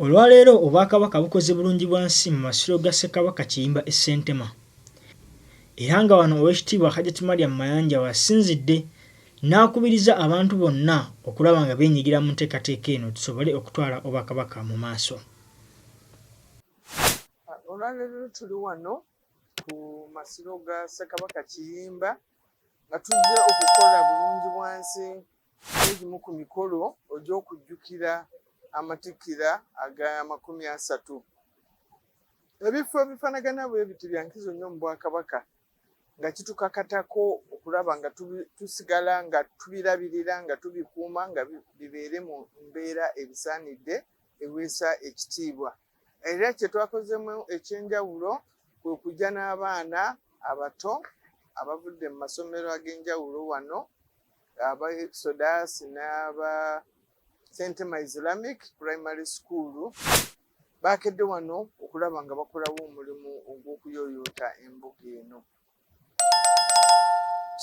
Olwaleero Obwakabaka bukoze bulungi bwansi mu Masiro ga Ssekabaka Kiyimba esentema. Era nga wano Oweekitiibwa Hajjati Mariam Mayanja wasinzidde n'akubiriza abantu bonna okulaba nga beenyigira mu nteekateeka eno tusobole okutwala Obwakabaka mu maaso. Olwaleero tuli wano ku Masiro ga Ssekabaka Kiyimba nga tuzze okukola bulungi bwansi n'egimu ku mikolo egy'okujjukira Amatikira aga 30. Ebifo ebifaanagana bwe biti bya nkizo nnyo mu Bwakabaka nga kitukakatako okulaba nga tusigala nga tubirabirira nga tubikuuma nga bibeere mu mbeera ebisaanidde eweesa ekitiibwa. Era kye twakozemu ekyenjawulo kwe kujja n'abaana abato abavudde mu masomero ag'enjawulo wano aba Exodus n'aba Sentema Islamic Primary School baakedde wano okulaba nga bakolawo omulimu ogw'okuyooyoota embuga eno.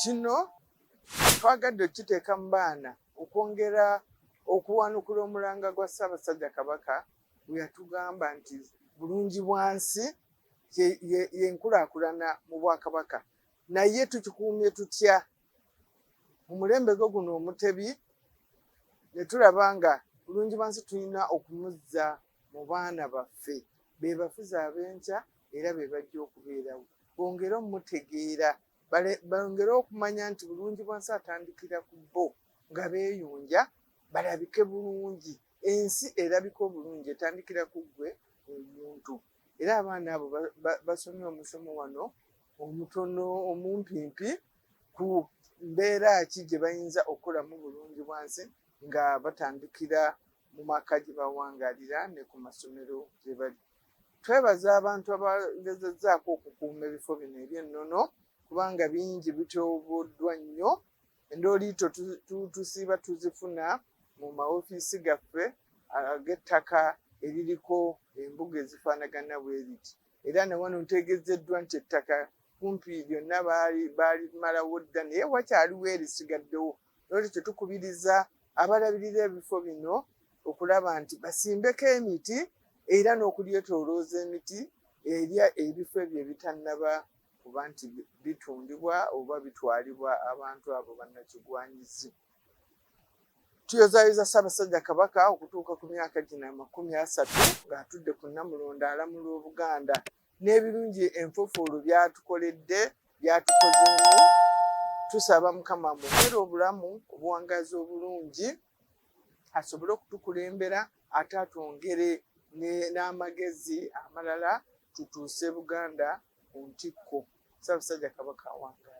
Kino twagadde okiteeka mu baana okwongera okuwanukula omulanga gwa Ssabasajja Kabaka bwe yatugamba nti bulungi bwansi y'enkulaakulana mu Bwakabaka. Naye tukikuumye tutya mu mulembe gwo guno omutebi ne tulaba nga bulungi bwansi tulina okumuzza mu baana baffe be bafuzi ab'enkya era be bajja okubeerawo. Bongere omutegeera bongere okumanya nti bulungi bwansi atandikira ku bo nga beeyunja balabike bulungi. Ensi erabika obulungi etandikira ku ggwe omuntu. Era abaana abo basomye omusomo wano omutono omumpimpi ku mbeera ki gye bayinza okukolamu bulungi bwansi nga batandikira mu maka gye bawangaalira ne ku masomero gye bali. Twebaza abantu abagezezzaako okukuuma ebifo bino eby'ennono kubanga bingi bityoboddwa nnyo. Endooliito tusiiba tuzifuna mu maofiisi gaffe ag'ettaka eririko embuga ezifaanagana bwe riti. Era ne wano ntegezeddwa nti ettaka kumpi lyonna balimalawo dda naye wakyaliwo erisigaddewo. Noolwekyo tukubiriza abalabirira ebifo bino okulaba nti basimbeko emiti era n'okulyetoolooza emiti eri ebifo ebyo ebitannaba kuba nti bitundibwa oba bitwalibwa abantu abo bannakigwanyizi. Tuyozaayoza Ssaabasajja Kabaka okutuuka ku myaka gino 30 ng'atudde ku Nnamulondo alamula Obuganda n'ebirungi enfuufuulu byatukoledde byatukozeemu. Tusaba Mukama amwongere obulamu obuwangazi obulungi asobole okutukulembera ate atwongere n'amagezi amalala tutuuse Buganda ku ntikko. Ssaabasajja Kabaka awangaale.